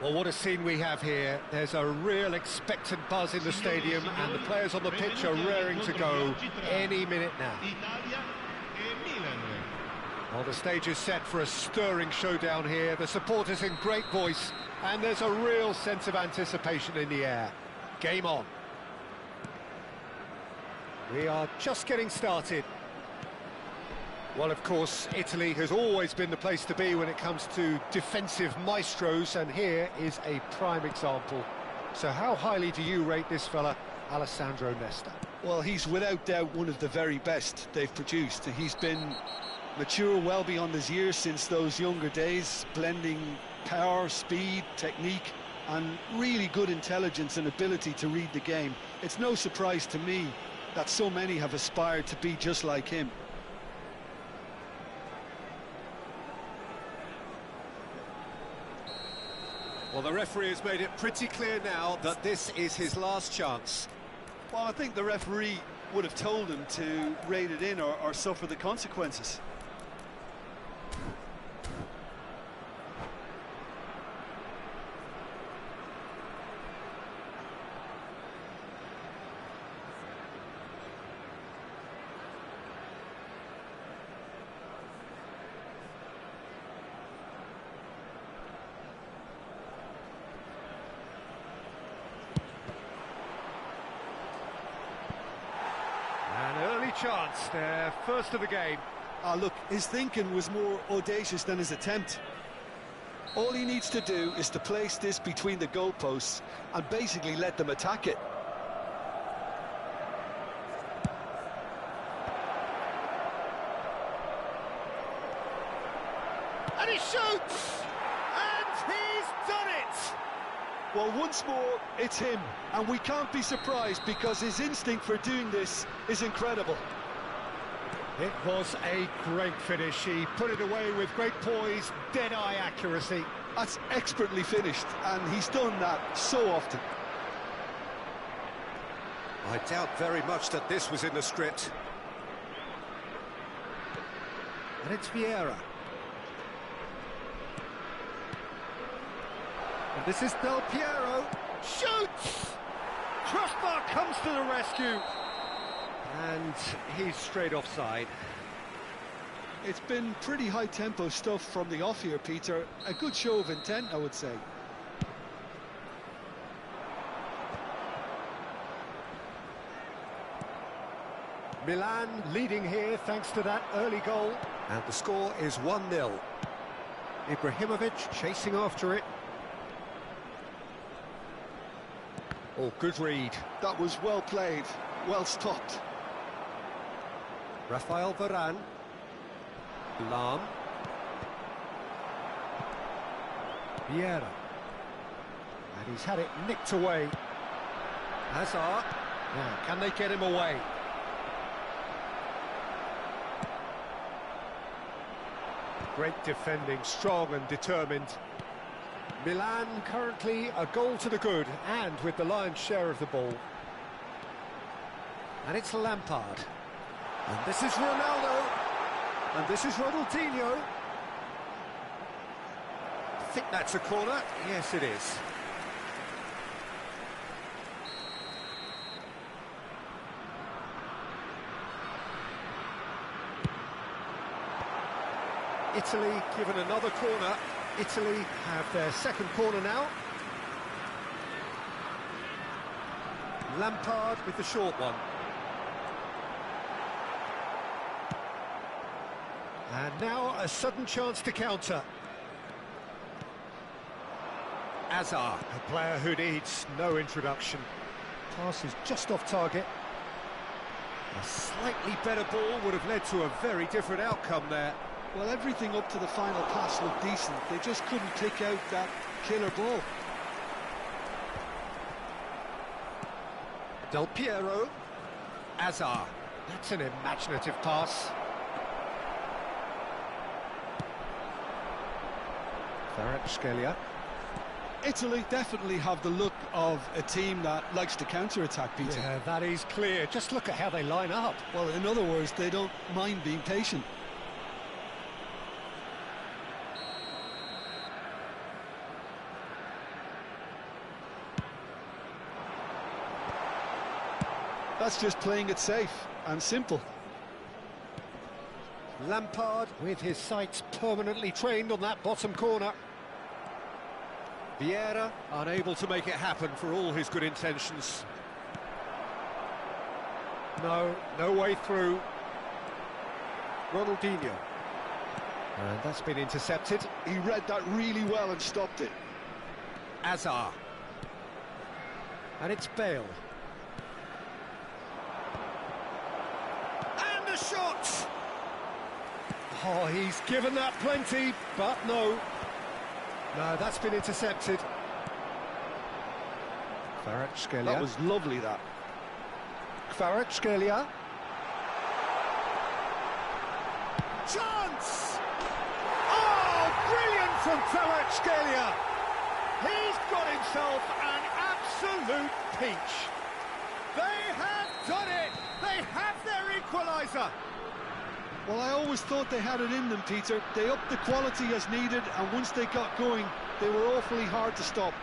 Well, what a scene we have here. There's a real expectant buzz in the stadium, and the players on the pitch are raring to go any minute now. Well, the stage is set for a stirring showdown here. The supporters in great voice, and there's a real sense of anticipation in the air. Game on. We are just getting started. Well, of course, Italy has always been the place to be when it comes to defensive maestros, and here is a prime example. So how highly do you rate this fella, Alessandro Nesta? Well, he's without doubt one of the very best they've produced. He's been mature well beyond his years since those younger days, blending power, speed, technique, and really good intelligence and ability to read the game. It's no surprise to me that so many have aspired to be just like him. Well, the referee has made it pretty clear now that this is his last chance. Well, I think the referee would have told him to rate it in or suffer the consequences. An early chance, their first of the game. Look, his thinking was more audacious than his attempt. All he needs to do is to place this between the goalposts and basically let them attack it. And he shoots! And he's done it! Well, once more, it's him, and we can't be surprised because his instinct for doing this is incredible. It was a great finish. He put it away with great poise, dead-eye accuracy. That's expertly finished, and he's done that so often. I doubt very much that this was in the script. And it's Vieira. And this is Del Piero. Shoots! Crossbar comes to the rescue. And he's straight offside. It's been pretty high-tempo stuff from the off here, Peter. A good show of intent, I would say. Milan leading here thanks to that early goal. And the score is 1-0. Ibrahimovic chasing after it. Oh, good read. That was well played, well stopped. Rafael Varane. Lam. Vieira. And he's had it nicked away. Hazard. Now, can they get him away? Great defending, strong and determined. Milan currently a goal to the good, and with the lion's share of the ball. And it's Lampard. And this is Ronaldo. And this is Ronaldinho. I think that's a corner. Yes, it is. Italy given another corner. Italy have their second corner now. Lampard with the short one. And now a sudden chance to counter. Hazard, a player who needs no introduction. Pass is just off target. A slightly better ball would have led to a very different outcome there. Well, everything up to the final pass looked decent. They just couldn't pick out that killer ball. Del Piero. Hazard. That's an imaginative pass. Kvaratskhelia. Italy definitely have the look of a team that likes to counter-attack, Peter. Yeah, that is clear. Just look at how they line up. Well, in other words, they don't mind being patient. that's just playing it safe and simple. Lampard with his sights permanently trained on that bottom corner. Vieira unable to make it happen for all his good intentions. No way through. Ronaldinho. And that's been intercepted. He read that really well and stopped it. Azar. And it's Bale. And the shot! Oh, he's given that plenty, but no. No, that's been intercepted. Kvaratskhelia. That was lovely, that. Kvaratskhelia. Chance! Oh, brilliant from Kvaratskhelia! He's got himself an absolute peach. They have done it! They have their equaliser! Well, I always thought they had it in them, Peter. They upped the quality as needed, and once they got going, they were awfully hard to stop.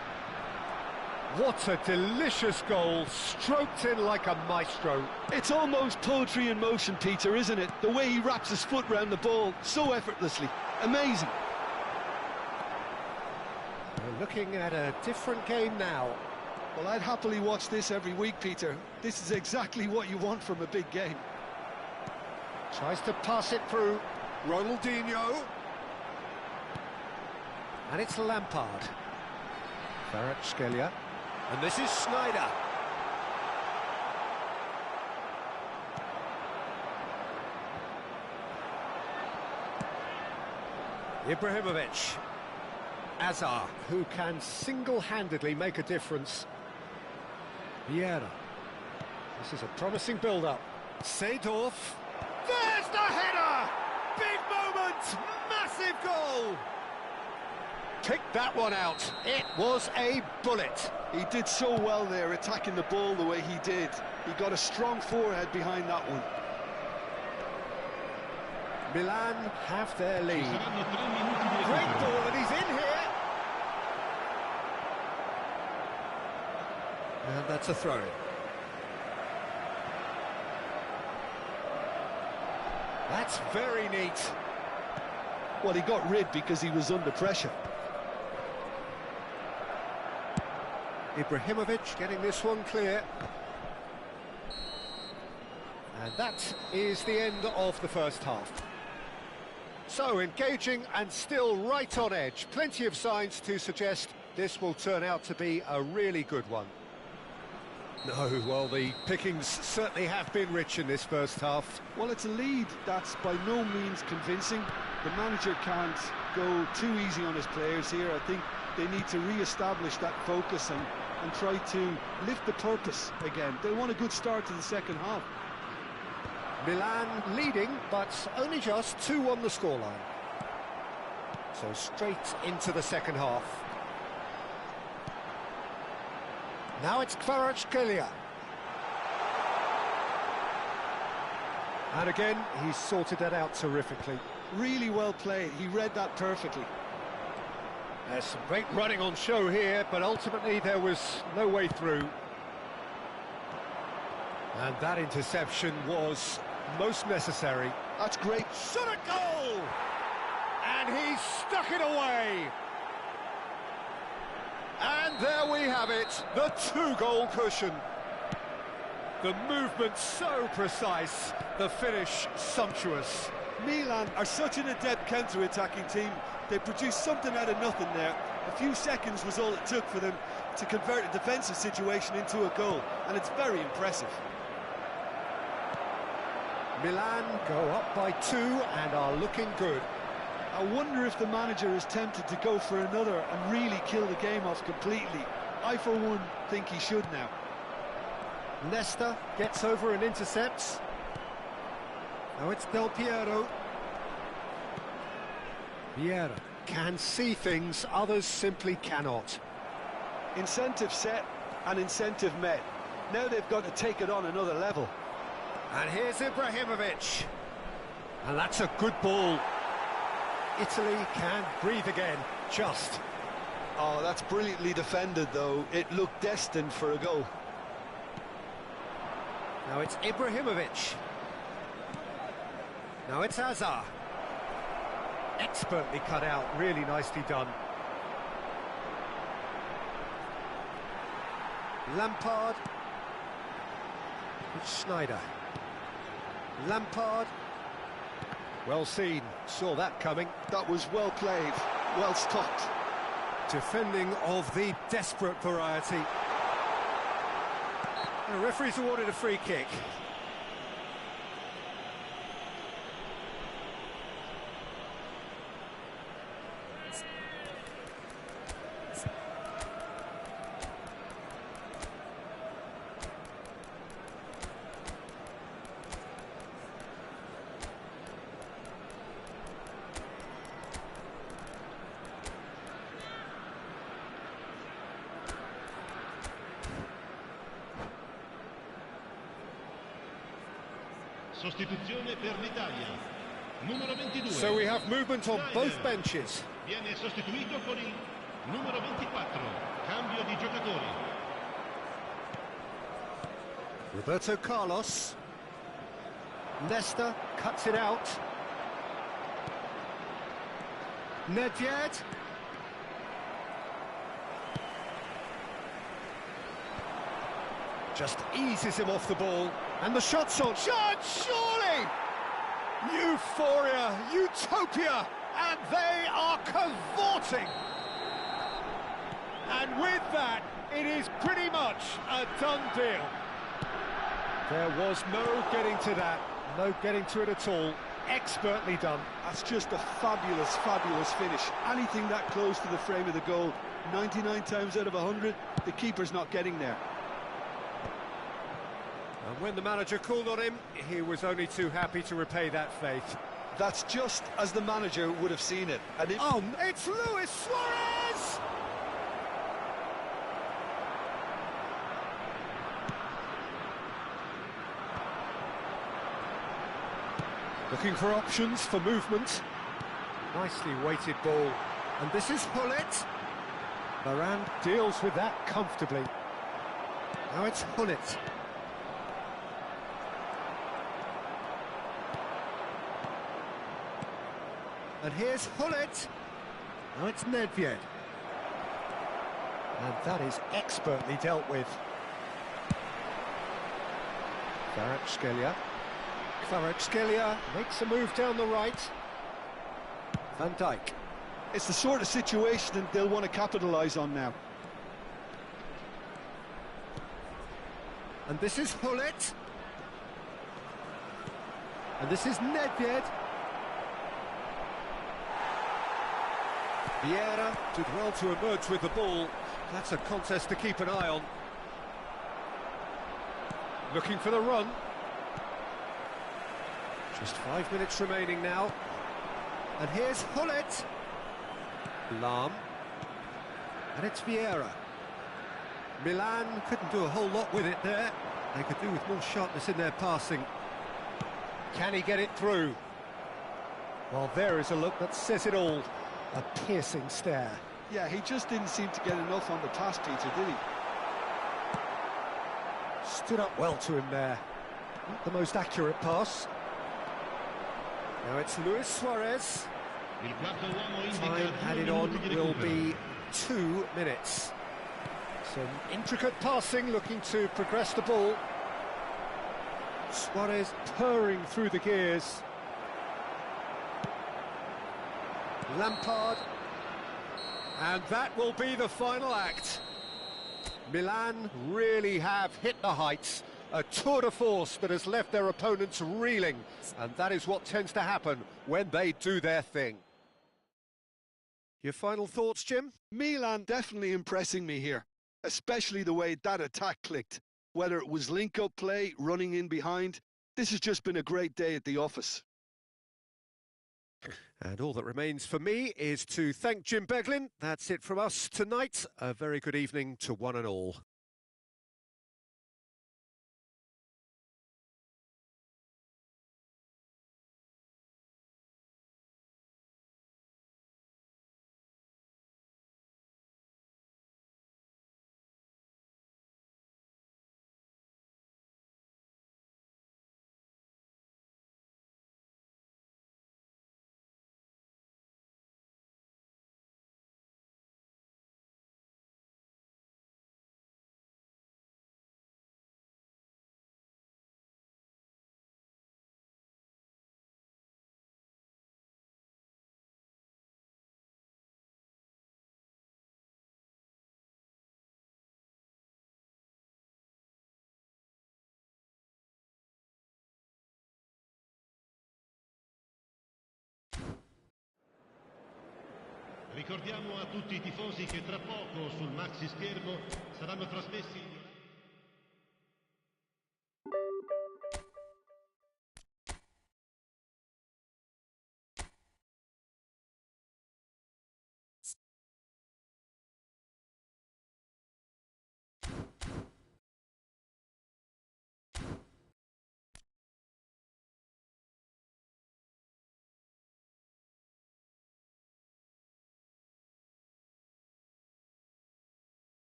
What a delicious goal, stroked in like a maestro. It's almost poetry in motion, Peter, isn't it? The way he wraps his foot round the ball so effortlessly. Amazing. We're looking at a different game now. Well, I'd happily watch this every week, Peter. This is exactly what you want from a big game. Tries to pass it through. Ronaldinho. And it's Lampard. Kvaratskhelia. And this is Snyder. Ibrahimovic. Azar, who can single-handedly make a difference. Vieira. This is a promising build-up. Seedorf. There's the header! Big moment! Massive goal! Picked that one out. It was a bullet. He did so well there, attacking the ball the way he did. He got a strong forehead behind that one. Milan have their lead. Great ball, and he's in here. And that's a throw-in. That's very neat. Well, he got rid because he was under pressure. Ibrahimovic getting this one clear. And that is the end of the first half. So, engaging and still right on edge. Plenty of signs to suggest this will turn out to be a really good one. No, well, the pickings certainly have been rich in this first half. Well, it's a lead that's by no means convincing. The manager can't go too easy on his players here. I think they need to re-establish that focus and try to lift the purpose again. They want a good start to the second half. Milan leading, but only just 2 on the scoreline. So straight into the second half. Now it's Kvaratskhelia. And again, he's sorted that out terrifically. Really well played. He read that perfectly. There's some great running on show here, but ultimately there was no way through. And that interception was most necessary. That's great. Shot a goal! And he stuck it away! And there we have it, the 2-goal cushion. The movement so precise, the finish sumptuous. Milan are such an adept counter-attacking team. They produced something out of nothing there. A few seconds was all it took for them to convert a defensive situation into a goal, and it's very impressive. Milan go up by 2 and are looking good. I wonder if the manager is tempted to go for another and really kill the game off completely. I, for one, think he should now. Nesta gets over and intercepts. Now it's Del Piero. Vieira can see things others simply cannot. Incentive set and incentive met. Now they've got to take it on another level. And here's Ibrahimovic. And that's a good ball. Italy can breathe again, just. Oh, that's brilliantly defended, though. It looked destined for a goal. Now it's Ibrahimovic. Now it's Hazard. Expertly cut out, really nicely done. Lampard. It's Schneider. Lampard. Well seen, saw that coming. That was well played, well stopped. Defending of the desperate variety. The referee's awarded a free kick. Sostituzione per l'Italia. Numero 22. So we have movement on both benches. Viene sostituito con il numero 24. Cambio di giocatori. Roberto Carlos. Nesta cuts it out. Nedved. Just eases him off the ball. And the shot's on. Shot, surely! Euphoria, utopia, and they are cavorting. And with that, it is pretty much a done deal. There was no getting to that, no getting to it at all. Expertly done. That's just a fabulous, fabulous finish. Anything that close to the frame of the goal, 99 times out of 100, the keeper's not getting there. And when the manager called on him, he was only too happy to repay that faith. That's just as the manager would have seen it. And Oh, it's Luis Suarez! Looking for options for movement. Nicely weighted ball. And this is Hullet. Varane deals with that comfortably. Now it's Hullet. And here's Hullet. Now it's Nedved. And that is expertly dealt with. Kvaratskhelia makes a move down the right. Van Dijk. it's the sort of situation that they'll want to capitalise on now. And this is Hullet. And this is Nedved. Vieira did well to emerge with the ball. That's a contest to keep an eye on. Looking for the run. Just 5 minutes remaining now. And here's Hullet. Lahm. And it's Vieira. Milan couldn't do a whole lot with it there. They could do with more sharpness in their passing. Can he get it through? Well, there is a look that says it all. A piercing stare. Yeah, he just didn't seem to get enough on the pass, Peter, did he? Stood up well to him there. Not the most accurate pass. Now it's Luis Suarez. Time added on will be 2 minutes. Some intricate passing, looking to progress the ball. Suarez purring through the gears. Lampard. And that will be the final act. Milan really have hit the heights. A tour de force that has left their opponents reeling. And that is what tends to happen when they do their thing. Your final thoughts, Jim? Milan definitely impressing me here, especially the way that attack clicked. Whether it was link-up play, running in behind, this has just been a great day at the office. And all that remains for me is to thank Jim Beglin. That's it from us tonight. A very good evening to one and all. Ricordiamo a tutti i tifosi che tra poco sul maxi schermo saranno trasmessi.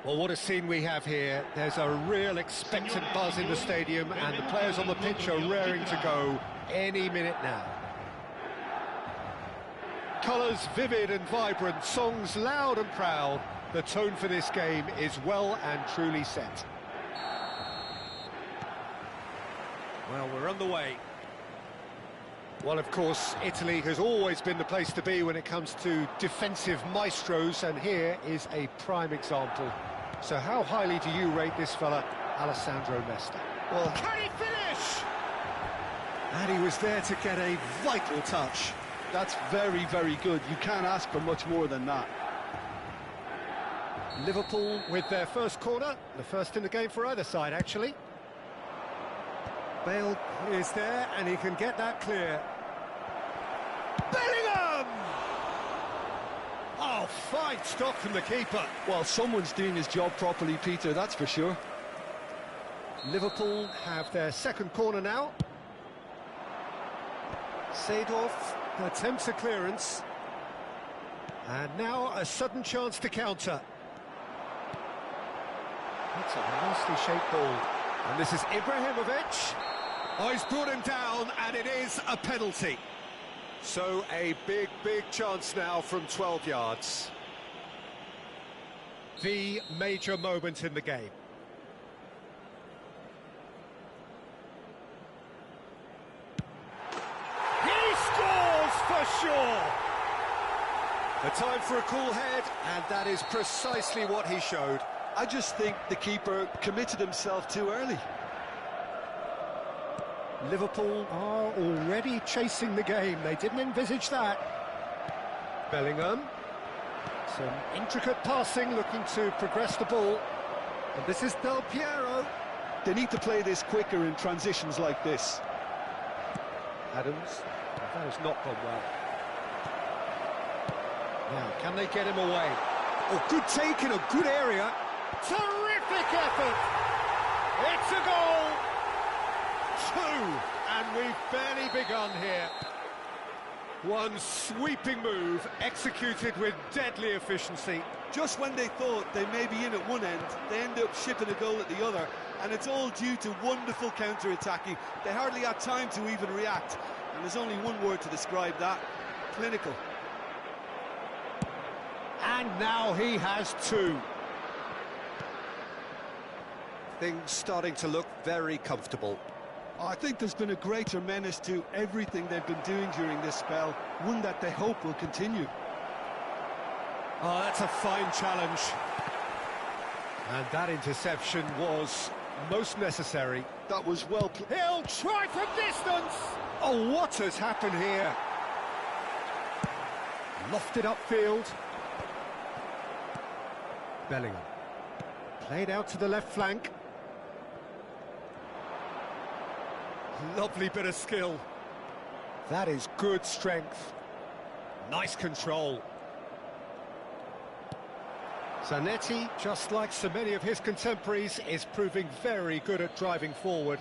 Well, what a scene we have here. There's a real expectant buzz in the stadium and the players on the pitch are raring to go any minute now. Colours vivid and vibrant, songs loud and proud. The tone for this game is well and truly set. Well, we're underway. Well, of course, Italy has always been the place to be when it comes to defensive maestros, and here is a prime example. So how highly do you rate this fella, Alessandro Nesta? Well, can he finish? And he was there to get a vital touch. That's very, very good. You can't ask for much more than that. Liverpool with their first corner, the first in the game for either side, actually. Bale is there, and he can get that clear. Bellingham! Oh, fine stop from the keeper. Well, someone's doing his job properly, Peter, that's for sure. Liverpool have their second corner now. Seedorf attempts a clearance. And now a sudden chance to counter. That's a nicely shaped ball. And this is Ibrahimovic. Oh, he's brought him down, and it is a penalty. So a big, big chance now from 12 yards. The major moment in the game. He scores for sure! A time for a cool head, and that is precisely what he showed. I just think the keeper committed himself too early. Liverpool are already chasing the game. They didn't envisage that. Bellingham. Some intricate passing, looking to progress the ball. And this is Del Piero. They need to play this quicker in transitions like this. Adams. That has not gone well. Now, can they get him away? Oh, good take in a good area. Terrific effort! It's a goal! 2, and we've barely begun here. One sweeping move, executed with deadly efficiency. Just when they thought they may be in at one end, they end up shipping a goal at the other, and it's all due to wonderful counter-attacking. They hardly had time to even react, and there's only one word to describe that: clinical. And now he has 2. Things starting to look very comfortable. I think there's been a greater menace to everything they've been doing during this spell, one that they hope will continue. Oh, that's a fine challenge. And that interception was most necessary. That was well played. He'll try from distance! Oh, what has happened here? Lofted upfield. Bellingham. Played out to the left flank. Lovely bit of skill. That is good strength. Nice control. Zanetti, just like so many of his contemporaries, is proving very good at driving forward.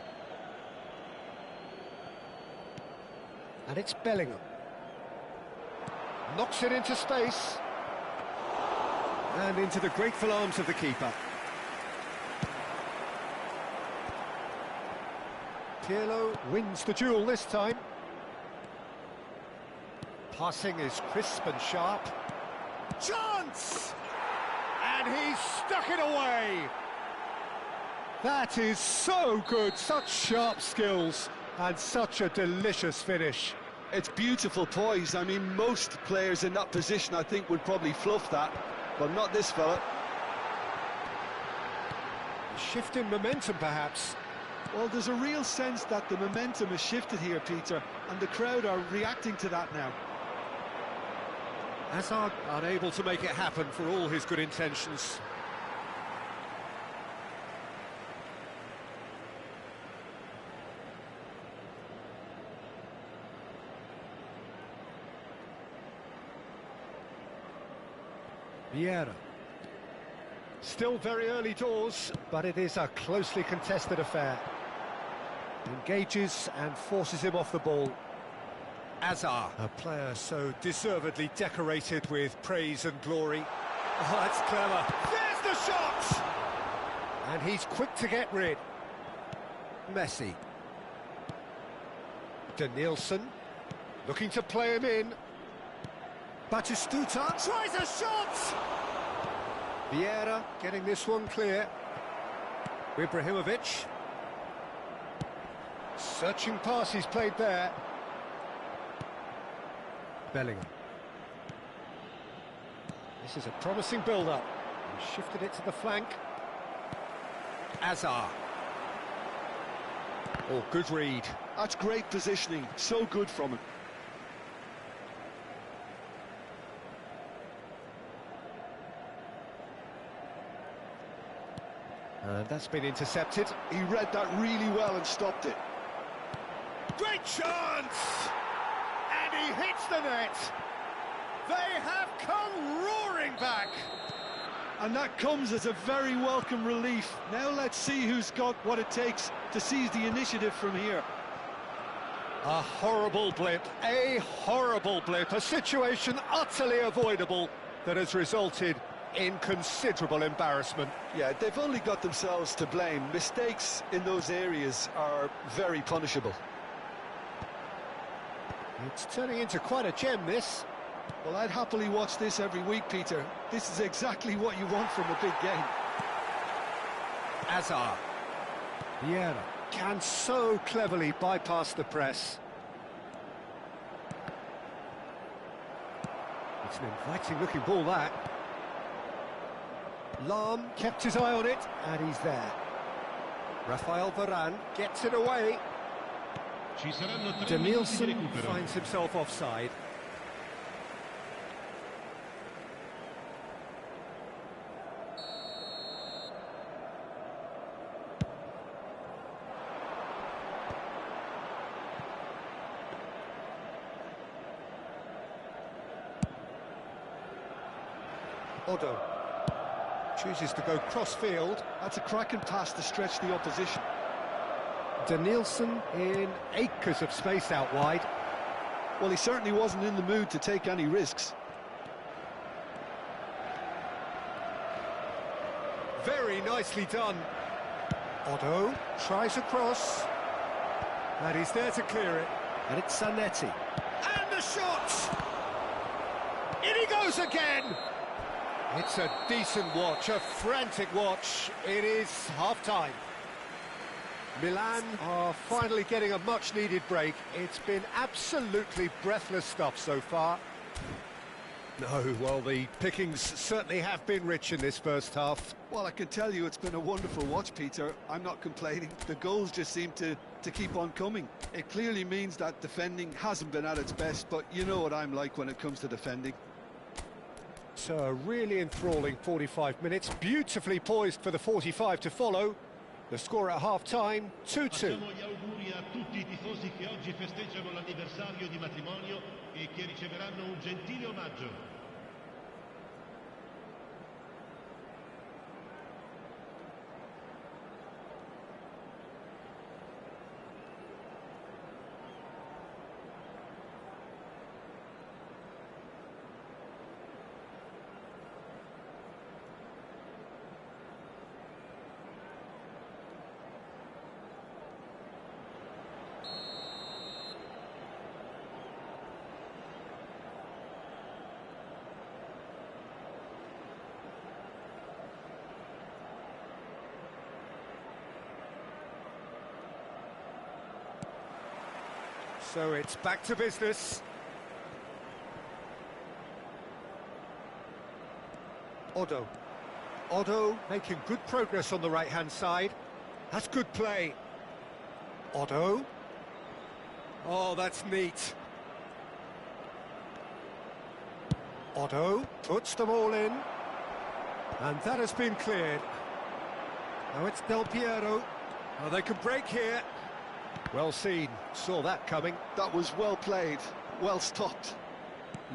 And it's Bellingham. Knocks it into space. And into the grateful arms of the keeper. Pirlo wins the duel this time. Passing is crisp and sharp. Chance! And he's stuck it away! That is so good, such sharp skills, and such a delicious finish. It's beautiful poise. I mean, most players in that position, I think, would probably fluff that, but not this fella. A shift in momentum, perhaps. Well, there's a real sense that the momentum has shifted here, Peter, and the crowd are reacting to that now. Hazard unable to make it happen for all his good intentions. Vieira. Still very early doors, but it is a closely contested affair. Engages and forces him off the ball. Hazard, a player so deservedly decorated with praise and glory. Oh, that's clever. There's the shot! And he's quick to get rid. Messi. Danielson, looking to play him in. Batistuta tries a shot! Vieira getting this one clear. Ibrahimovic. Searching pass he's played there. Bellingham. This is a promising build-up. He shifted it to the flank. Hazard. Oh, good read. That's great positioning. So good from him. And that's been intercepted. He read that really well and stopped it. Great chance! And he hits the net. They have come roaring back. And that comes as a very welcome relief. Now let's see who's got what it takes to seize the initiative from here. A horrible blip, a situation utterly avoidable that has resulted in considerable embarrassment. Yeah, they've only got themselves to blame. Mistakes in those areas are very punishable. It's turning into quite a gem, this. Well, I'd happily watch this every week, Peter. This is exactly what you want from a big game. Azar. Vieira can so cleverly bypass the press. It's an inviting-looking ball, that. Lahm kept his eye on it, and he's there. Rafael Varane gets it away. Ci saranno 3 minuti di Danielson recupero. finds himself offside. Odo chooses to go cross-field. That's a cracking pass to stretch the opposition. Danielson in acres of space out wide. Well, he certainly wasn't in the mood to take any risks. Very nicely done. Odo tries a cross. And he's there to clear it. And it's Zanetti. And the shot! In he goes again! It's a decent watch, a frantic watch. It is half-time. Milan are finally getting a much-needed break. It's been absolutely breathless stuff so far. No, well, the pickings certainly have been rich in this first half. Well, I can tell you it's been a wonderful watch, Peter. I'm not complaining. The goals just seem to keep on coming. It clearly means that defending hasn't been at its best, but you know what I'm like when it comes to defending. So a really enthralling 45 minutes, beautifully poised for the 45 to follow. The score at half-time, 2-2. Facciamo gli auguri a tutti I tifosi che oggi festeggiano l'anniversario di matrimonio e che riceveranno un gentile omaggio. So it's back to business. Odo. Odo making good progress on the right-hand side. That's good play. Odo. Oh, that's neat. Odo puts them all in. And that has been cleared. Now it's Del Piero. Oh, they can break here. Well seen, saw that coming. That was well played, well stopped.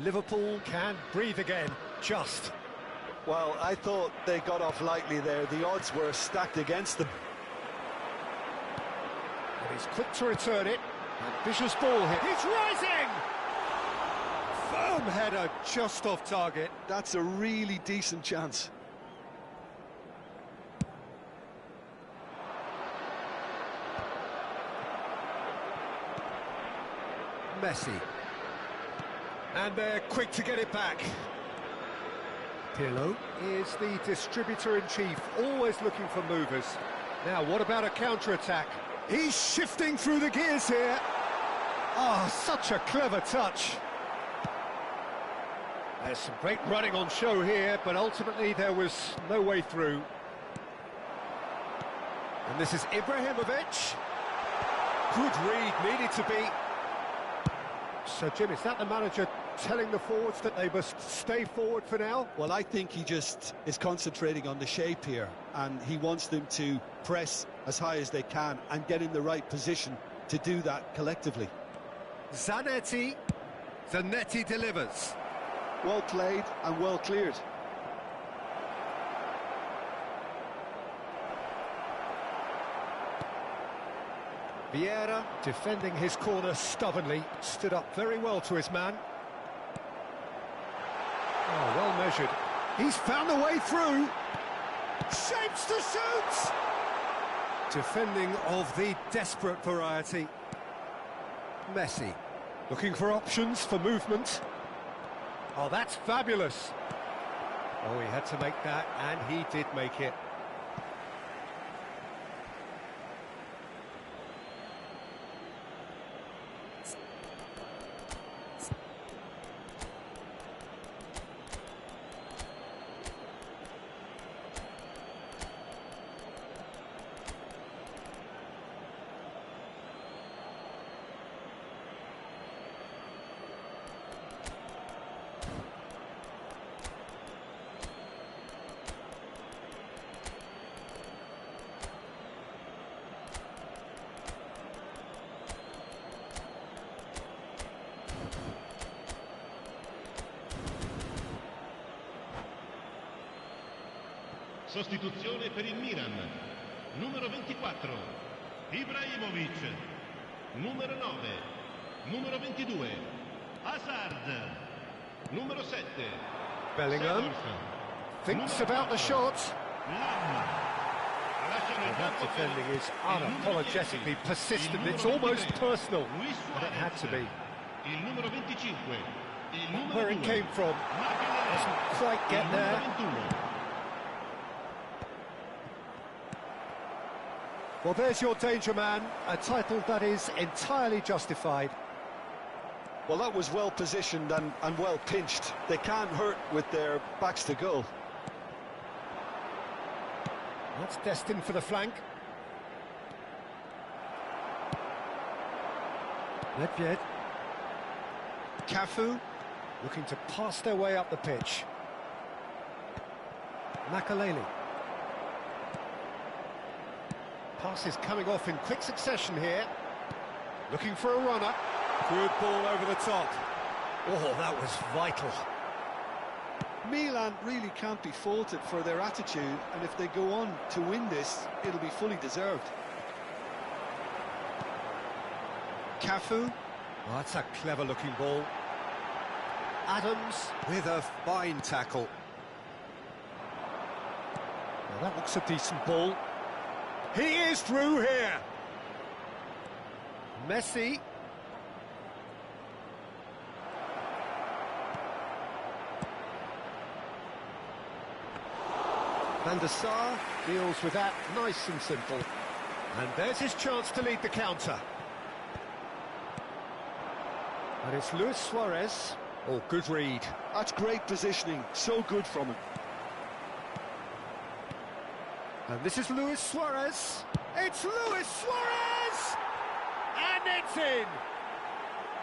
Liverpool can breathe again, just. Well, I thought they got off lightly there. The odds were stacked against them. And he's quick to return it. Ambitious ball hit. He's rising! Firm header, just off target. That's a really decent chance. Messi. And they're quick to get it back. Pirlo is the distributor-in-chief, always looking for movers. Now, what about a counter-attack? He's shifting through the gears here. Ah, such a clever touch. There's some great running on show here, but ultimately there was no way through. And this is Ibrahimovic. Good read, needed to be. So, Jim, is that the manager telling the forwards that they must stay forward for now? Well, I think he just is concentrating on the shape here, and he wants them to press as high as they can and get in the right position to do that collectively. Zanetti. Zanetti delivers. Well played and well cleared. Vieira, defending his corner stubbornly, stood up very well to his man. Oh, well measured. He's found a way through. Shapes to shoot! Defending of the desperate variety. Messi, looking for options for movement. Oh, that's fabulous. Oh, he had to make that, and he did make it. Sostituzione per il Milan. Numero 24, Ibrahimovic. Numero 9, numero 22, Hazard. Numero 7, Bellingham thinks about the shot. Well, that defending is unapologetically persistent. It's almost personal, but it had to be. Il numero 25, il numero Where it 2, came from doesn't quite get there. Well, there's your danger man, a title that is entirely justified. Well, that was well positioned and well pinched. They can't hurt with their backs to goal. That's destined for the flank. Nedved. Cafu looking to pass their way up the pitch. Makaleli. Passes coming off in quick succession here. Looking for a runner. Good ball over the top. Oh, that was vital. Milan really can't be faulted for their attitude, and if they go on to win this, it'll be fully deserved. Cafu. Oh, that's a clever-looking ball. Adams with a fine tackle. Well, that looks a decent ball. He is through here. Messi. Van der Sar deals with that nice and simple. And there's his chance to lead the counter. And it's Luis Suarez. Oh, good read. That's great positioning, so good from him. And this is Luis Suarez. It's Luis Suarez! And it's in!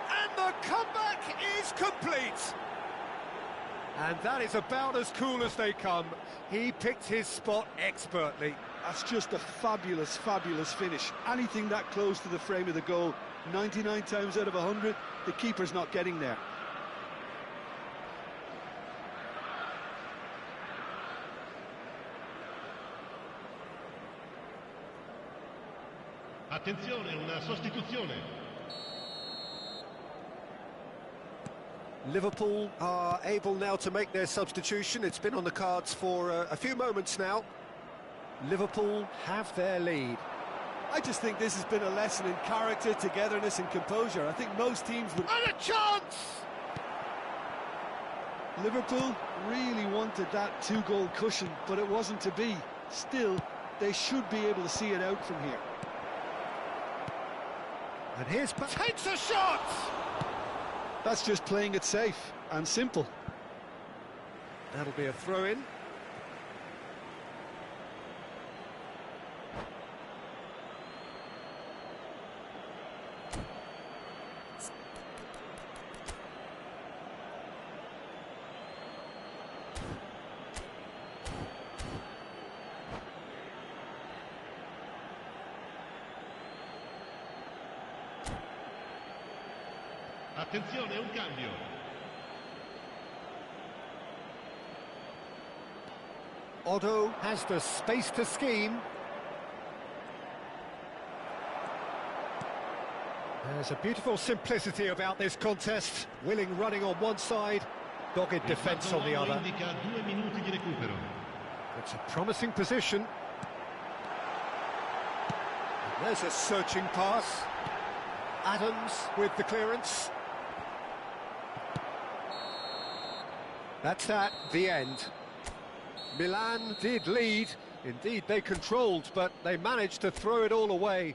And the comeback is complete! And that is about as cool as they come. He picked his spot expertly. That's just a fabulous, fabulous finish. Anything that close to the frame of the goal, 99 times out of 100, the keeper's not getting there. Attenzione, una sostituzione. Liverpool are able now to make their substitution. It's been on the cards for a few moments now. Liverpool have their lead. I just think this has been a lesson in character, togetherness and composure. I think most teams would... And a chance! Liverpool really wanted that two-goal cushion, but it wasn't to be. Still, they should be able to see it out from here. And here's... takes a shot! That's just playing it safe and simple. That'll be a throw-in. Attenzione, un cambio. Otto has the space to scheme. There's a beautiful simplicity about this contest. Willing running on one side, dogged defence on the other. It's a promising position. There's a searching pass. Adams with the clearance. That's at the end. Milan did lead, indeed they controlled, but they managed to throw it all away.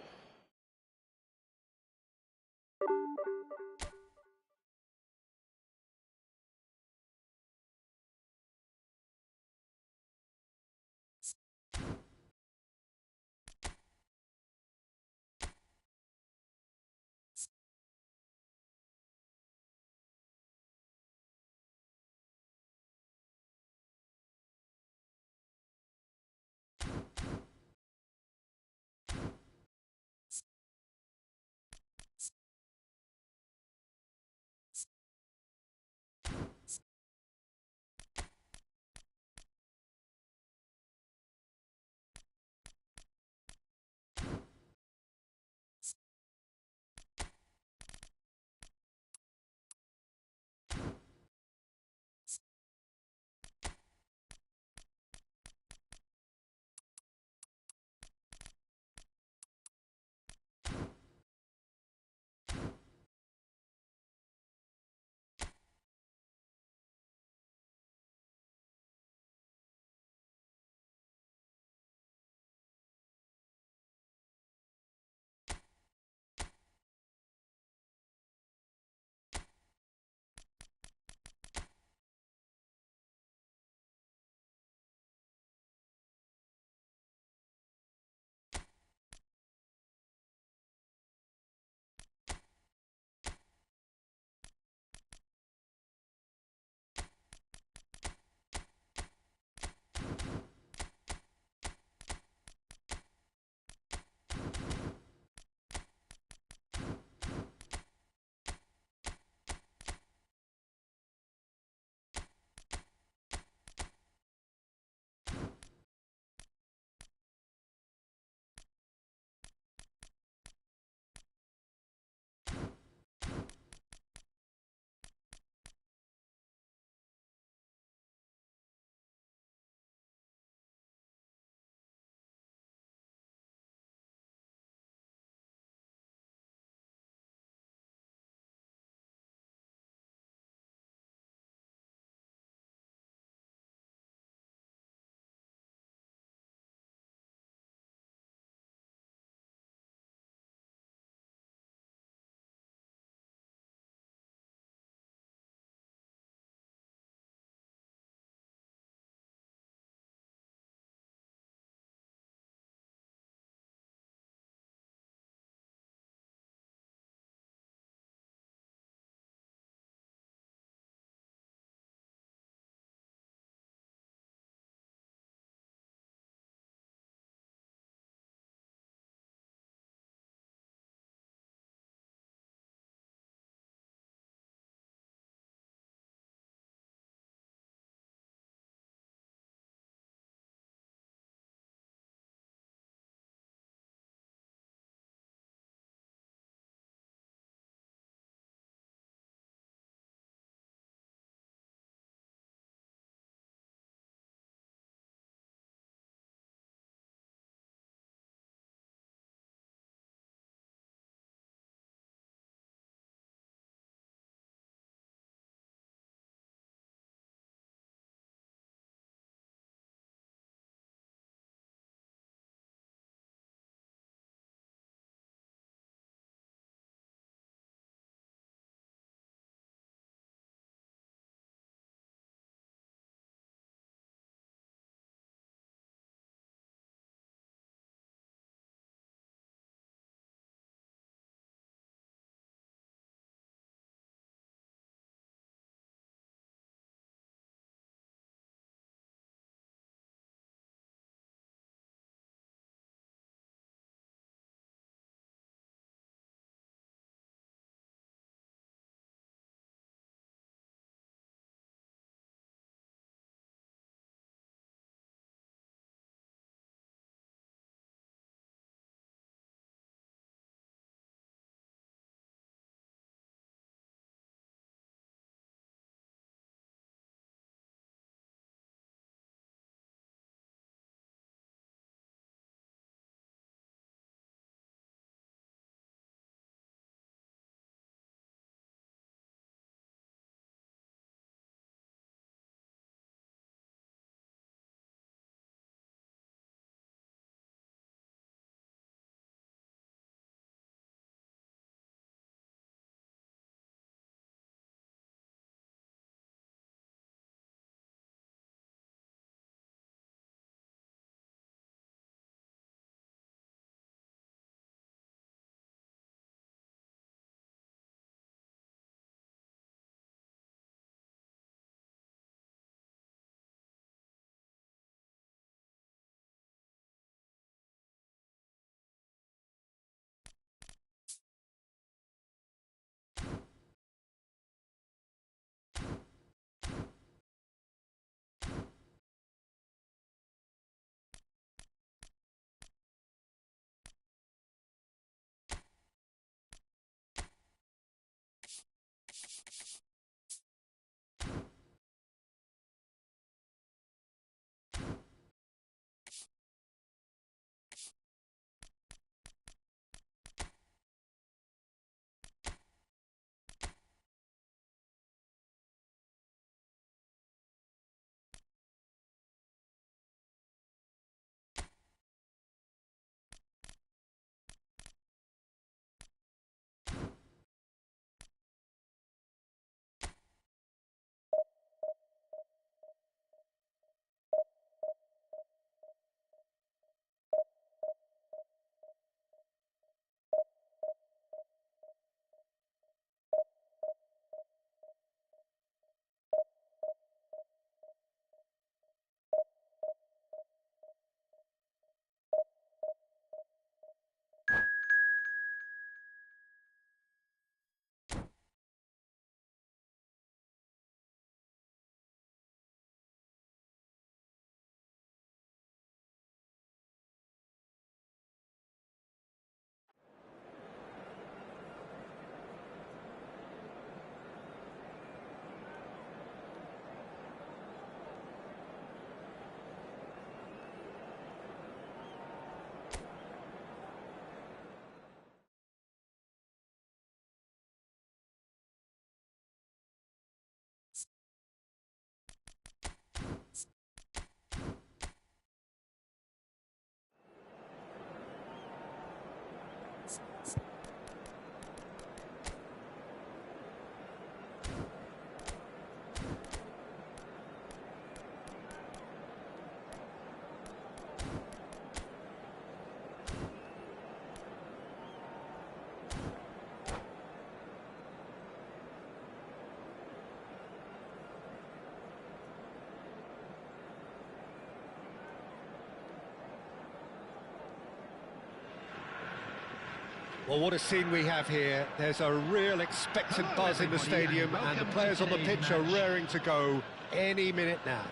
Well, what a scene we have here. There's a real expectant buzz in the stadium, and the players on the pitch are raring to go any minute now.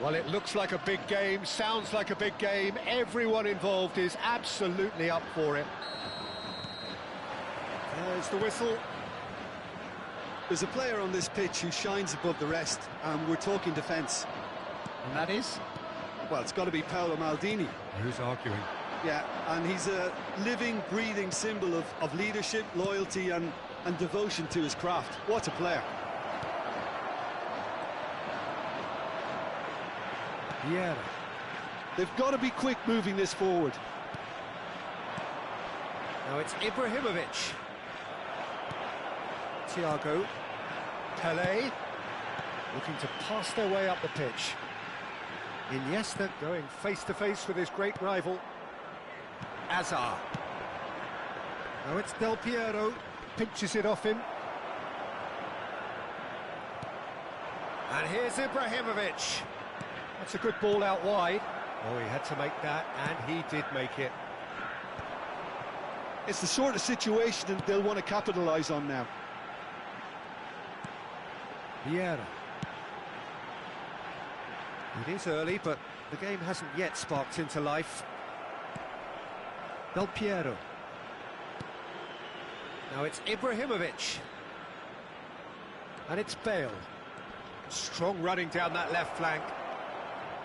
Well, it looks like a big game, sounds like a big game. Everyone involved is absolutely up for it. There's the whistle. There's a player on this pitch who shines above the rest, and we're talking defence. And that is? Well, it's got to be Paolo Maldini. Who's arguing? Yeah, and he's a living, breathing symbol of leadership, loyalty and devotion to his craft. What a player. Yeah. They've got to be quick moving this forward. Now it's Ibrahimovic. Thiago. Pelé. Looking to pass their way up the pitch. Iniesta going face-to-face with his great rival. Hazard. Now it's Del Piero, pinches it off him. And here's Ibrahimovic. That's a good ball out wide. Oh, he had to make that, and he did make it. It's the sort of situation that they'll want to capitalise on now. Vieira. It is early, but the game hasn't yet sparked into life. Del Piero. Now it's Ibrahimovic. And it's Bale. Strong running down that left flank.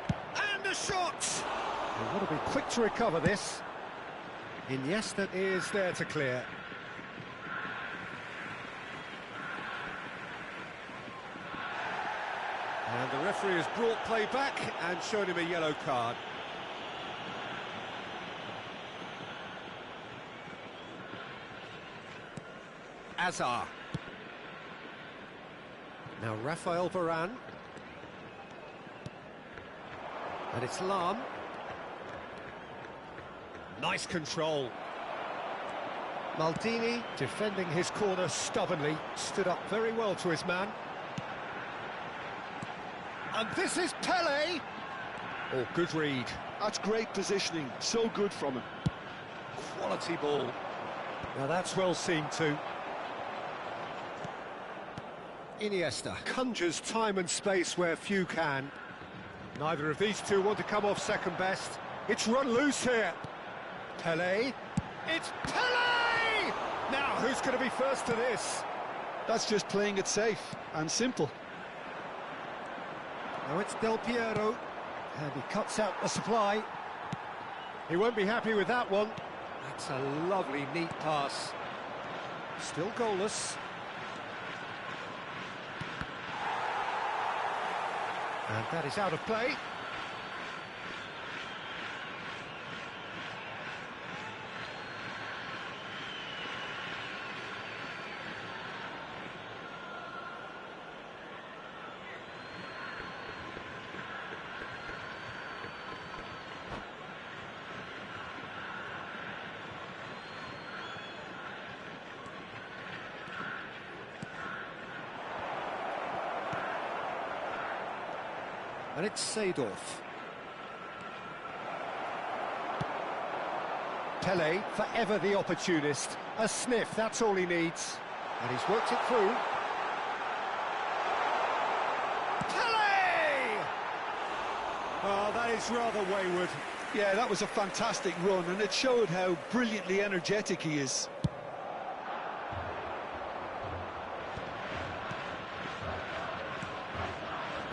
And the shot! They want to be quick to recover this. Iniesta is there to clear. And the referee has brought play back and shown him a yellow card. Hazard. Now Rafael Varane. And it's Lam. Nice control. Maldini, defending his corner stubbornly, stood up very well to his man. And this is Pelé. Oh, good read. That's great positioning, so good from him. Quality ball. Now that's well seen too. Iniesta conjures time and space where few can. Neither of these two want to come off second best. It's run loose here. Pelé. It's Pelé! Now, who's going to be first to this? That's just playing it safe and simple. Now it's Del Piero, and he cuts out the supply. He won't be happy with that one. That's a lovely, neat pass. Still goalless. And that is out of play. And it's Seedorf. Pelé, forever the opportunist. A sniff, that's all he needs. And he's worked it through. Pelé! Oh, that is rather wayward. Yeah, that was a fantastic run, and it showed how brilliantly energetic he is.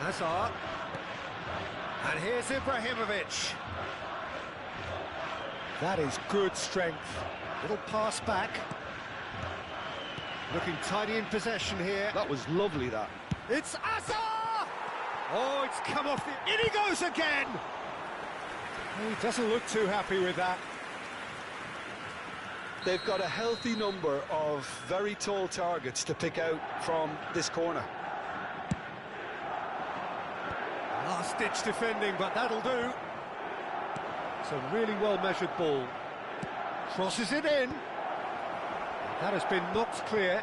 Hazard. And here's Ibrahimovic. That is good strength. Little pass back. Looking tidy in possession here. That was lovely, that. It's Hazard! Oh, it's come off the... In he goes again! He doesn't look too happy with that. They've got a healthy number of very tall targets to pick out from this corner. Last-ditch defending, but that'll do. It's a really well-measured ball. Crosses it in. That has been knocked clear.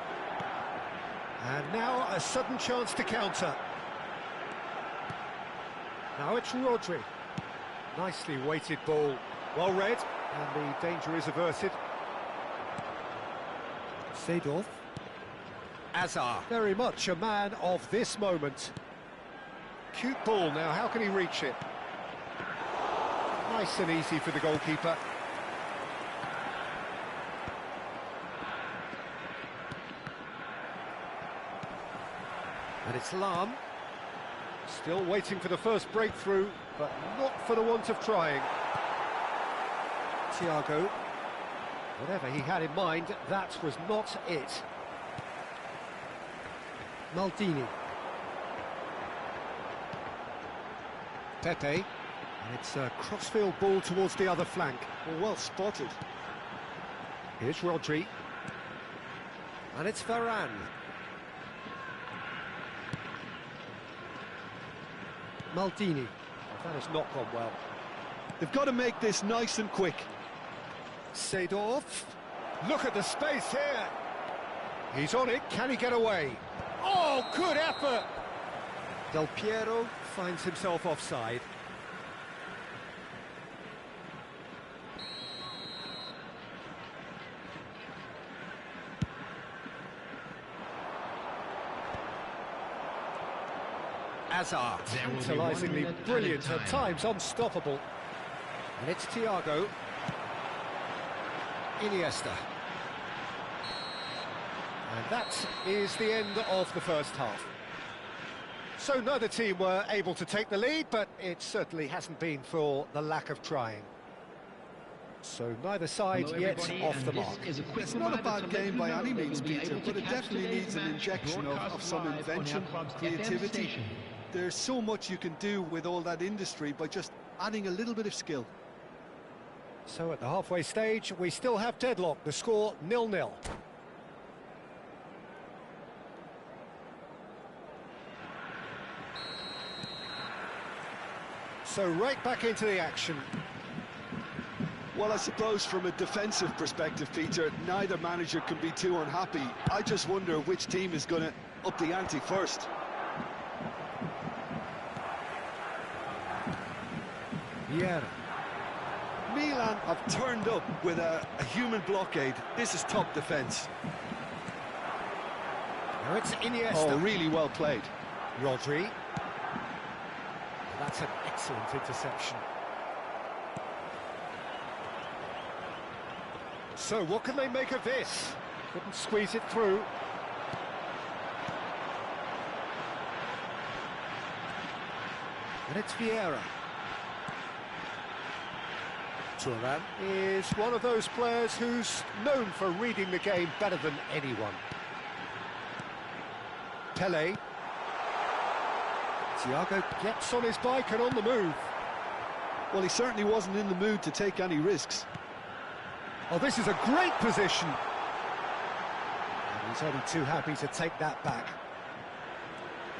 And now a sudden chance to counter. Now it's Rodri. Nicely weighted ball. Well read. And the danger is averted. Seedorf. Azar, very much a man of this moment. Cute ball now, how can he reach it? Nice and easy for the goalkeeper. And it's Lam. Still waiting for the first breakthrough, but not for the want of trying. Thiago. Whatever he had in mind, that was not it. Maldini. Pepe. And it's a crossfield ball towards the other flank. Well spotted. Here's Rodri. And it's Varane. Maldini. That has not gone well. They've got to make this nice and quick. Seedorf. Look at the space here. He's on it. Can he get away? Oh, good effort. Del Piero finds himself offside. Azar, tantalisingly brilliant, at times unstoppable. And it's Thiago. Iniesta. And that is the end of the first half. So neither team were able to take the lead, but it certainly hasn't been for the lack of trying. So neither side yet off the mark. It's not a bad game by any means, Peter, but it definitely needs an injection of some invention, creativity. There's so much you can do with all that industry by just adding a little bit of skill. So at the halfway stage, we still have deadlock. The score 0-0. So right back into the action. Well, I suppose from a defensive perspective, Peter, neither manager can be too unhappy. I just wonder which team is going to up the ante first. Vieira. Milan have turned up with a human blockade. This is top defence. Now it's Iniesta. Oh, really well played. Rodri. That's an excellent interception. So what can they make of this? Couldn't squeeze it through. And it's Vieira. Thuram is one of those players who's known for reading the game better than anyone. Pele. Thiago gets on his bike and on the move. Well, he certainly wasn't in the mood to take any risks. Oh, this is a great position. And he's only too happy to take that back.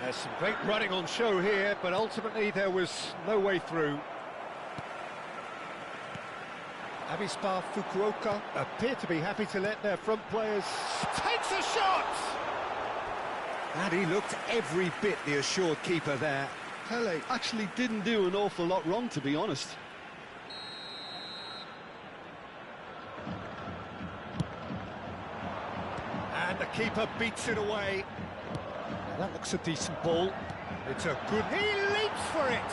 There's some great running on show here, but ultimately there was no way through. Avispa Fukuoka appear to be happy to let their front players... Takes a shot! And he looked every bit the assured keeper there. Pele actually didn't do an awful lot wrong, to be honest. And the keeper beats it away. Now that looks a decent ball. It's a good... He leaps for it!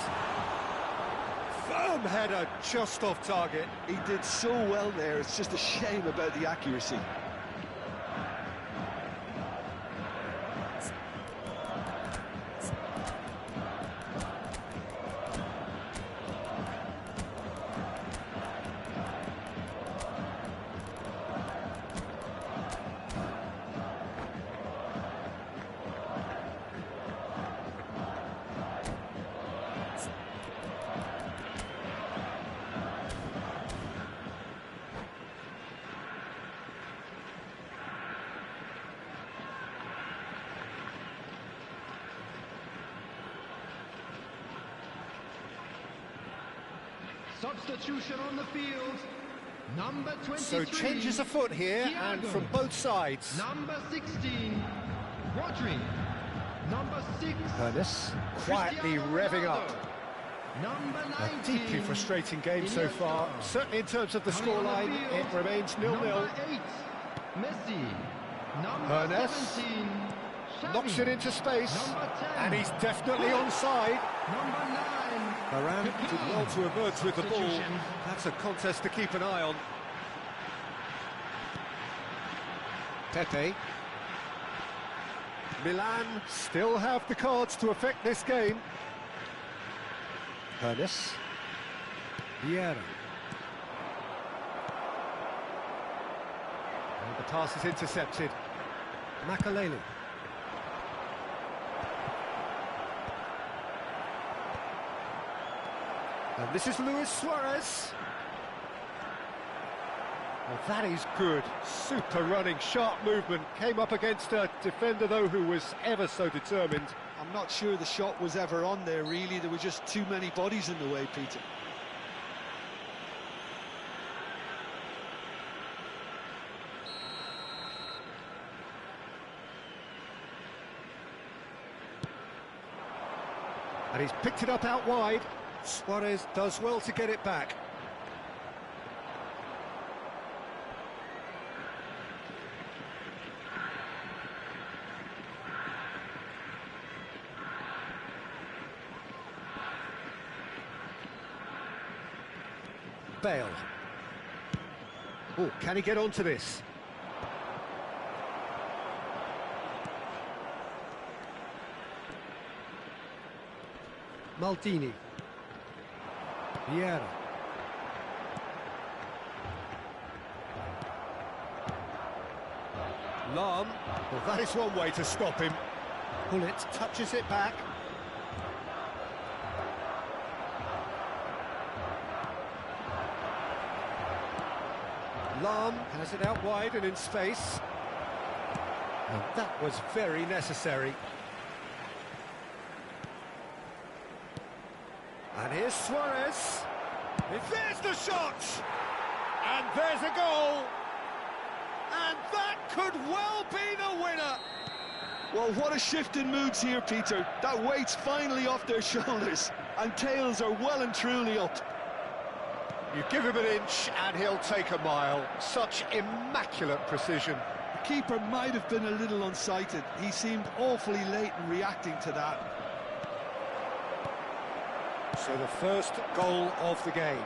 Firm header just off target. He did so well there, it's just a shame about the accuracy. Substitution on the field. Number 23. So changes afoot here, Thiago. and from both sides. Number 16. Rodri. Number 6. Ernest quietly Cristiano revving Ronaldo. up. A deeply frustrating game so far. Certainly in terms of the scoreline, it remains 0-0. Ernest knocks it into space, and he's definitely onside. Varane did well to emerge with the ball. That's a contest to keep an eye on. Pepe. Milan still have the cards to affect this game. Ernest. Vieira. And the pass is intercepted. Makaleli. And this is Luis Suarez. Well, that is good. Super running, sharp movement. Came up against a defender, though, who was ever so determined. I'm not sure the shot was ever on there, really. There were just too many bodies in the way, Peter. And he's picked it up out wide. Suarez does well to get it back. Bale. Oh, can he get onto this? Maldini. Vieira. Lam. Well, that is one way to stop him. Bullet touches it back. Lam has it out wide and in space. And that was very necessary. And here's Suarez. There's the shot! And there's a goal! And that could well be the winner! Well, what a shift in moods here, Peter. That weight's finally off their shoulders, and tails are well and truly up. You give him an inch and he'll take a mile. Such immaculate precision. The keeper might have been a little unsighted. He seemed awfully late in reacting to that. So the first goal of the game.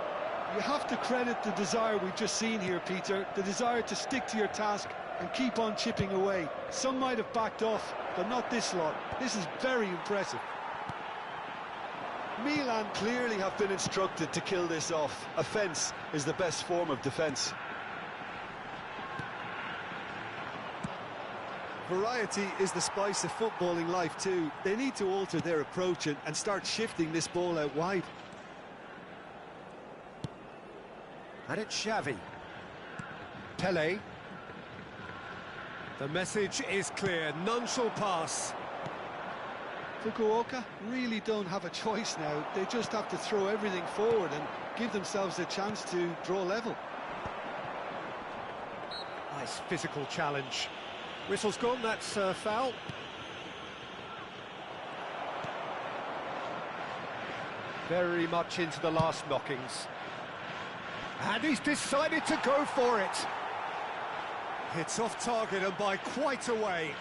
You have to credit the desire we've just seen here, Peter. The desire to stick to your task and keep on chipping away. Some might have backed off, but not this lot. This is very impressive. Milan clearly have been instructed to kill this off. Offence is the best form of defence. Variety is the spice of footballing life too. They need to alter their approach and start shifting this ball out wide. And it's Xavi. Pele. The message is clear, none shall pass. Fukuoka really don't have a choice now. They just have to throw everything forward and give themselves a chance to draw level. Nice physical challenge. Whistle's gone, that's foul. Very much into the last knockings. And he's decided to go for it. It's off target and by quite a way.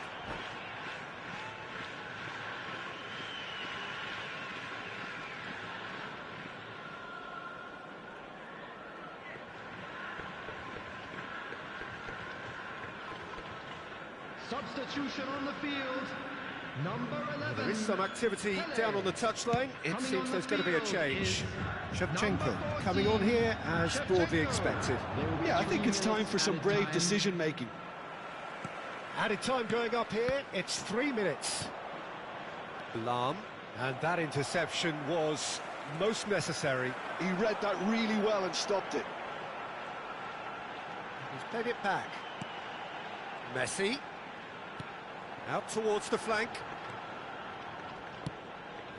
Substitution on the field. Number 11. There is some activity down on the touchline. It seems there's going to be a change. Shevchenko coming on here as broadly expected. Yeah, I think it's time for some brave decision-making. Added time going up here, it's 3 minutes. Lam, and that interception was most necessary. He read that really well and stopped it. He's played it back. Messi. Out towards the flank.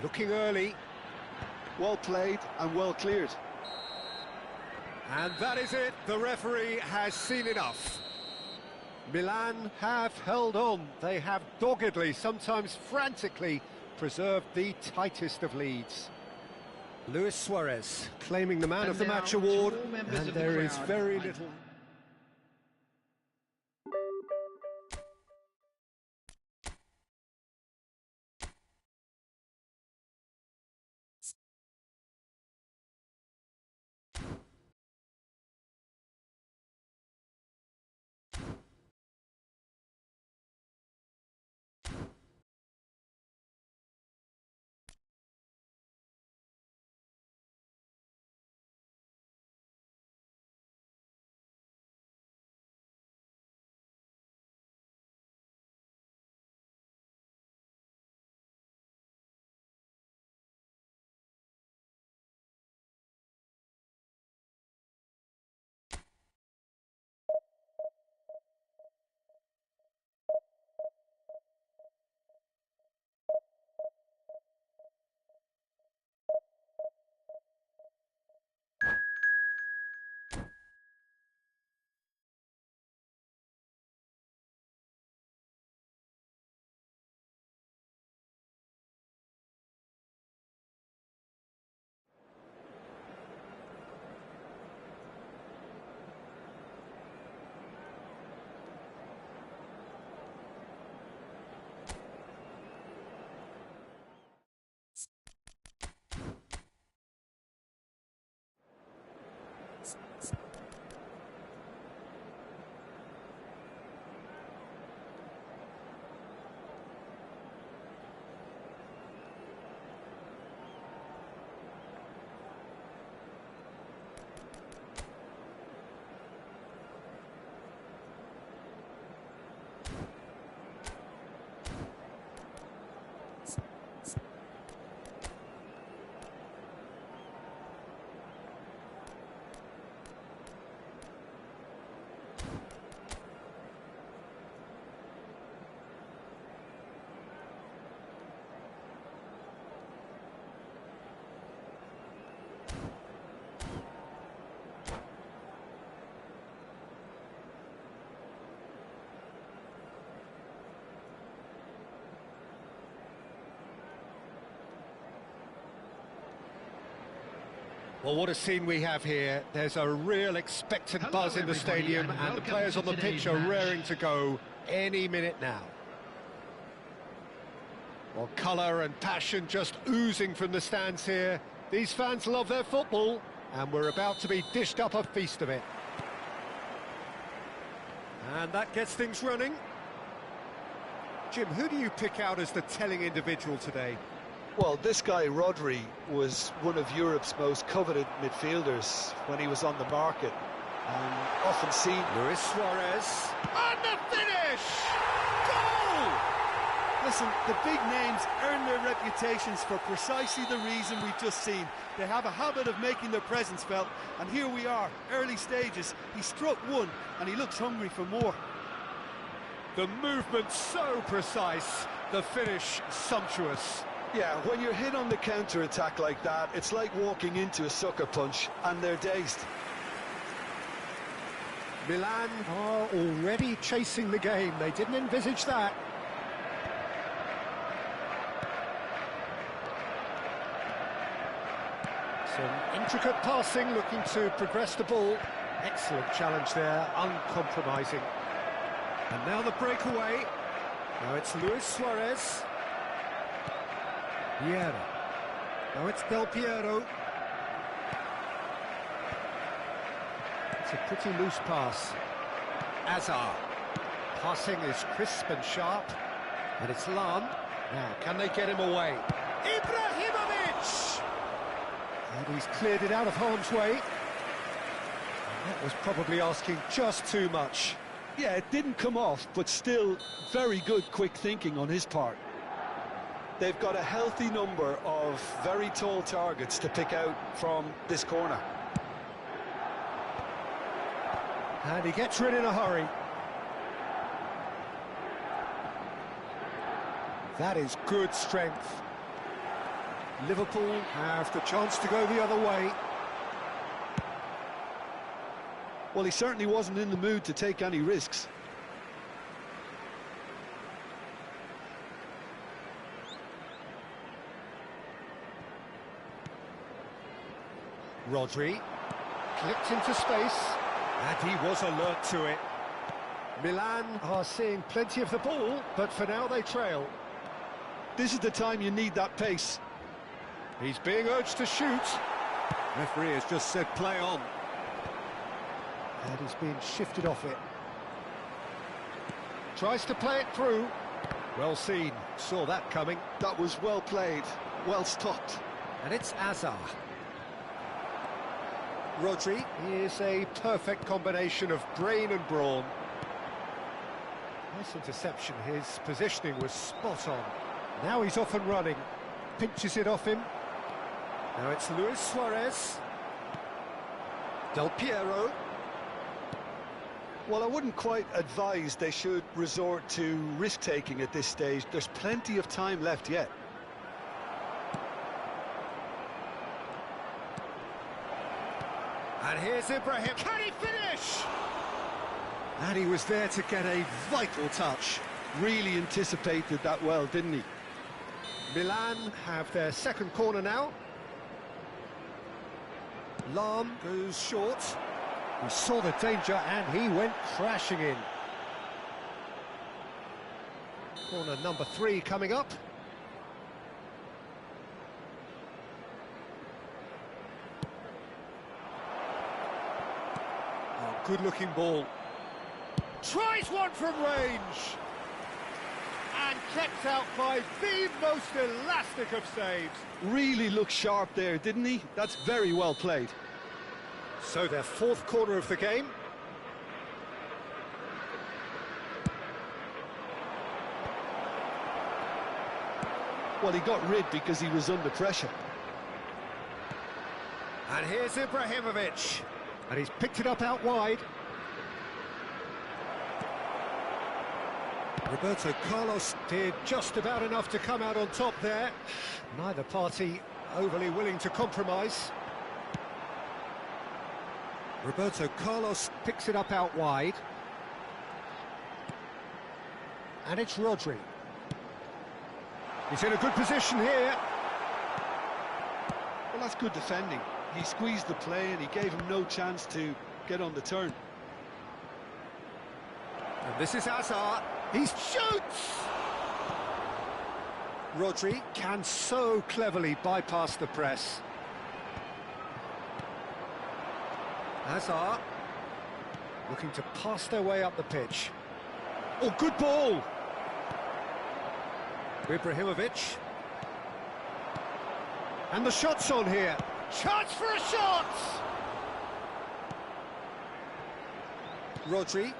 Looking early. Well played and well cleared. And that is it. The referee has seen enough. Milan have held on. They have doggedly, sometimes frantically, preserved the tightest of leads. Luis Suarez claiming the Man of the Match award, and there is very little... Well, what a scene we have here. There's a real expectant buzz in the stadium, and the players on the pitch are raring to go any minute now. Well, colour and passion just oozing from the stands here. These fans love their football, and we're about to be dished up a feast of it. And that gets things running. Jim, who do you pick out as the telling individual today? Well, this guy, Rodri, was one of Europe's most coveted midfielders when he was on the market, and often seen... Luis Suarez, and the finish! Goal! Listen, the big names earn their reputations for precisely the reason we've just seen. They have a habit of making their presence felt, and here we are, early stages. He struck one, and he looks hungry for more. The movement so precise, the finish sumptuous. Yeah, when you're hit on the counter-attack like that, it's like walking into a sucker punch, and they're dazed. Milan are already chasing the game. They didn't envisage that. Some intricate passing, looking to progress the ball. Excellent challenge there, uncompromising. And now the breakaway. Now it's Luis Suarez. Piero. Now it's Del Piero. It's a pretty loose pass. Azar. Passing is crisp and sharp. And it's Lam. Now, can they get him away? Ibrahimovic! And he's cleared it out of harm's way. And that was probably asking just too much. Yeah, it didn't come off, but still very good quick thinking on his part. They've got a healthy number of very tall targets to pick out from this corner. And he gets rid in a hurry. That is good strength. Liverpool have the chance to go the other way. Well, he certainly wasn't in the mood to take any risks. Rodri, clipped into space, and he was alert to it. Milan are seeing plenty of the ball, but for now they trail. This is the time you need that pace. He's being urged to shoot. Referee has just said play on. And he's been shifted off it. Tries to play it through. Well seen, saw that coming. That was well played, well stopped. And it's Hazard. Rodri is a perfect combination of brain and brawn. Nice interception, his positioning was spot on. Now he's off and running, pinches it off him. Now it's Luis Suarez. Del Piero. Well, I wouldn't quite advise they should resort to risk-taking at this stage. There's plenty of time left yet. And here's Ibrahim. Can he finish? And he was there to get a vital touch. Really anticipated that well, didn't he? Milan have their second corner now. Lahm goes short. He saw the danger and he went crashing in. Corner number 3 coming up. Oh, good-looking ball. Tries one from range. And kept out by the most elastic of saves. Really looked sharp there, didn't he? That's very well played. So their fourth corner of the game. Well, he got rid because he was under pressure. And here's Ibrahimovic. And he's picked it up out wide. Roberto Carlos did just about enough to come out on top there. Neither party overly willing to compromise. Roberto Carlos picks it up out wide. And it's Rodri. He's in a good position here. Well, that's good defending. He squeezed the play and he gave him no chance to get on the turn. And this is Hazard. He shoots! Rodri can so cleverly bypass the press. Hazard looking to pass their way up the pitch. Oh, good ball! Ibrahimovic. And the shot's on here. Chance for a shot! Rodri.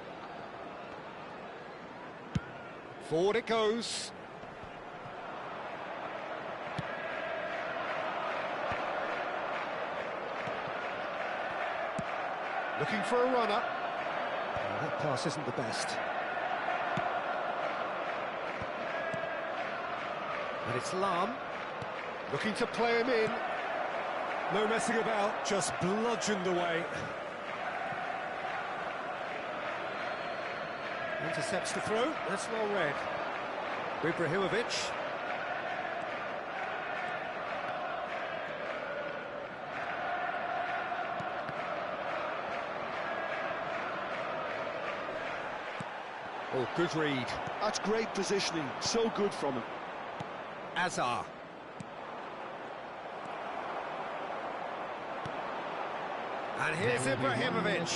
Forward it goes. Looking for a runner. Oh, that pass isn't the best. And it's Lahm. Looking to play him in. No messing about, just bludgeoned away. Intercepts the throw, that's well read. Ibrahimovic. Oh, good read. That's great positioning, so good from him. Hazard. And here's Ibrahimovic.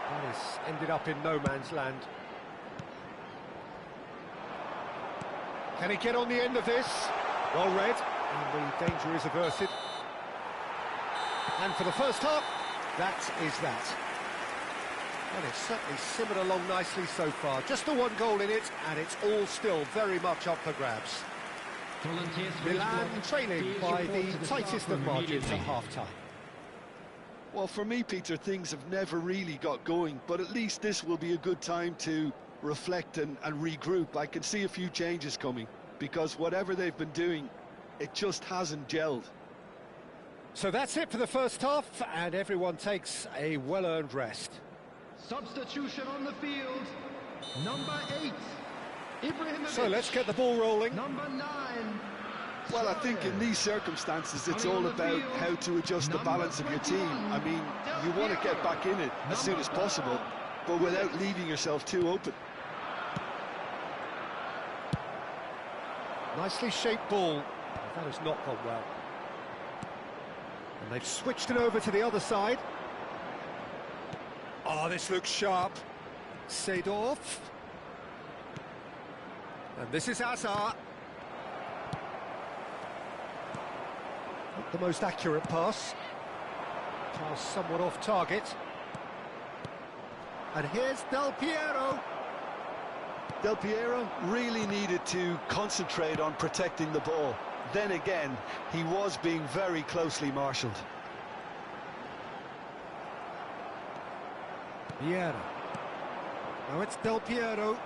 That has ended up in no man's land. Can he get on the end of this? Well read, and the danger is averted. And for the first half, that is that. Well, it's certainly simmered along nicely so far. Just the one goal in it, and it's all still very much up for grabs. Milan trailing by the tightest of margins at half-time. Well, for me, Peter, things have never really got going, but at least this will be a good time to reflect and regroup. I can see a few changes coming, because whatever they've been doing, it just hasn't gelled. So that's it for the first half, and everyone takes a well-earned rest. Substitution on the field, number 8, Ibrahimovic. So let's get the ball rolling. Number 9, Well, I think in these circumstances, it's all about how to adjust the balance of your team. I mean, you want to get back in it as soon as possible, but without leaving yourself too open. Nicely shaped ball. That has not gone well. And they've switched it over to the other side. Oh, this looks sharp. Seedorf. And this is Hazard. Not the most accurate pass. Pass somewhat off target. And here's Del Piero. Del Piero really needed to concentrate on protecting the ball. Then again, he was being very closely marshalled. Vieira. Now it's Del Piero.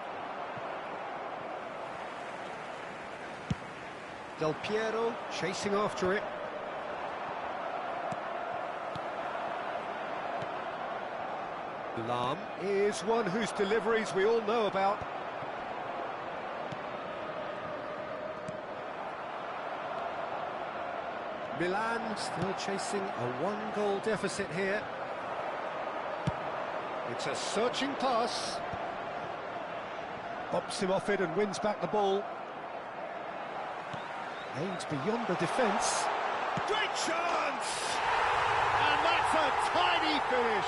Del Piero chasing after it. Lam is one whose deliveries we all know about. Milan still chasing a one-goal deficit here. It's a searching pass. Bops him off it and wins back the ball. Aims beyond the defence. Great chance! And that's a tiny finish.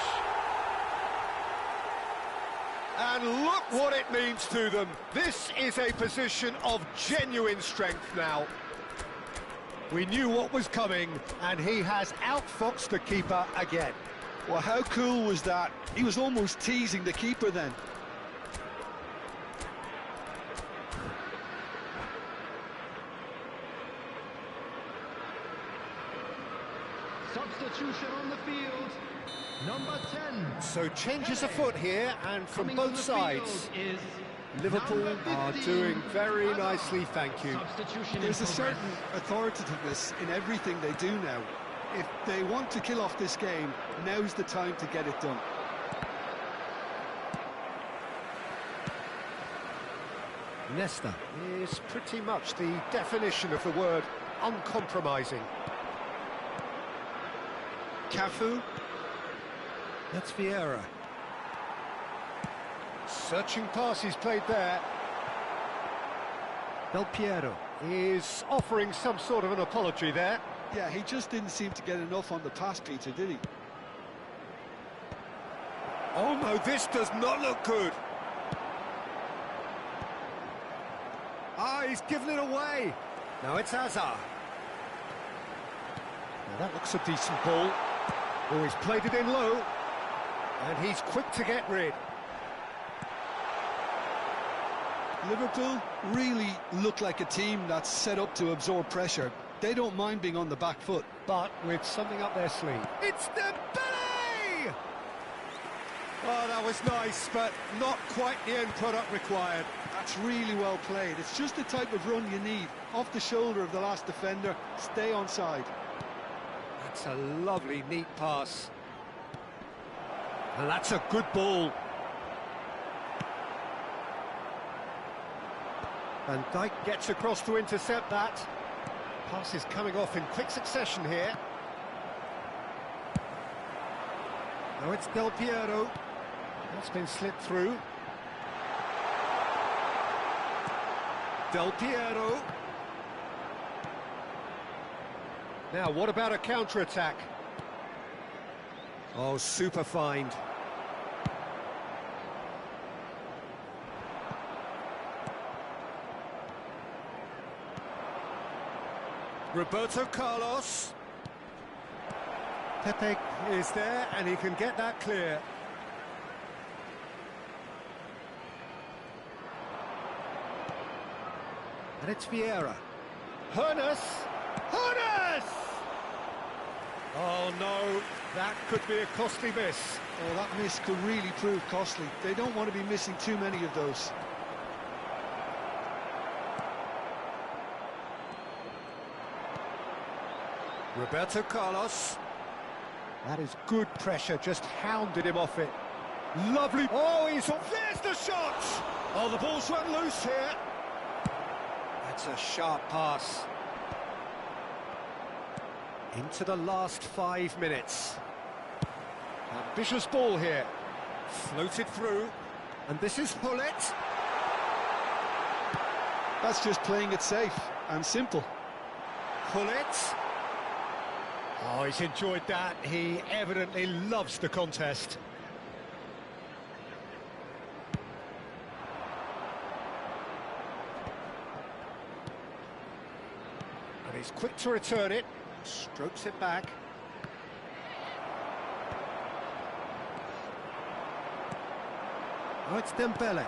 And look what it means to them. This is a position of genuine strength now. We knew what was coming, and he has outfoxed the keeper again. Well, how cool was that? He was almost teasing the keeper then. Substitution on the field. Number 10. So changes afoot here, and from both sides. Liverpool are doing very nicely, thank you. There's a certain authoritativeness in everything they do now. If they want to kill off this game, now's the time to get it done. Nesta is pretty much the definition of the word uncompromising. Cafu. That's Vieira. Searching pass he's played there. Del Piero is offering some sort of an apology there. Yeah, he just didn't seem to get enough on the pass, Peter, did he? Oh no, this does not look good. Ah, he's given it away. Now it's Hazard. Now that looks a decent ball. Oh, he's played it in low. And he's quick to get rid. Liverpool really look like a team that's set up to absorb pressure. They don't mind being on the back foot. But with something up their sleeve. It's Dembele! Oh, that was nice, but not quite the end product required. That's really well played. It's just the type of run you need. Off the shoulder of the last defender, stay onside. That's a lovely, neat pass. And that's a good ball. Van Dijk gets across to intercept that. Pass is coming off in quick succession here. Now it's Del Piero. That's been slipped through. Del Piero. Now, what about a counter-attack? Oh, super find. Roberto Carlos. Pepe is there, and he can get that clear. And it's Vieira. Hernas! Hernas! Oh no, that could be a costly miss. Oh, that miss could really prove costly. They don't want to be missing too many of those. Roberto Carlos. That is good pressure, just hounded him off it. Lovely. Oh, there's the shot! Oh, the ball's run loose here. That's a sharp pass. Into the last 5 minutes. Ambitious ball here. Floated through. And this is Hullet. That's just playing it safe and simple. Hullet. Oh, he's enjoyed that. He evidently loves the contest. And he's quick to return it. Strokes it back. Oh, it's Dembele.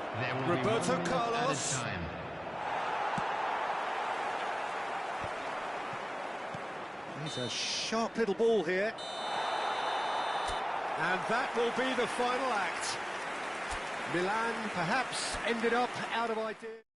Roberto Carlos. He's a sharp little ball here. And that will be the final act. Milan perhaps ended up out of ideas.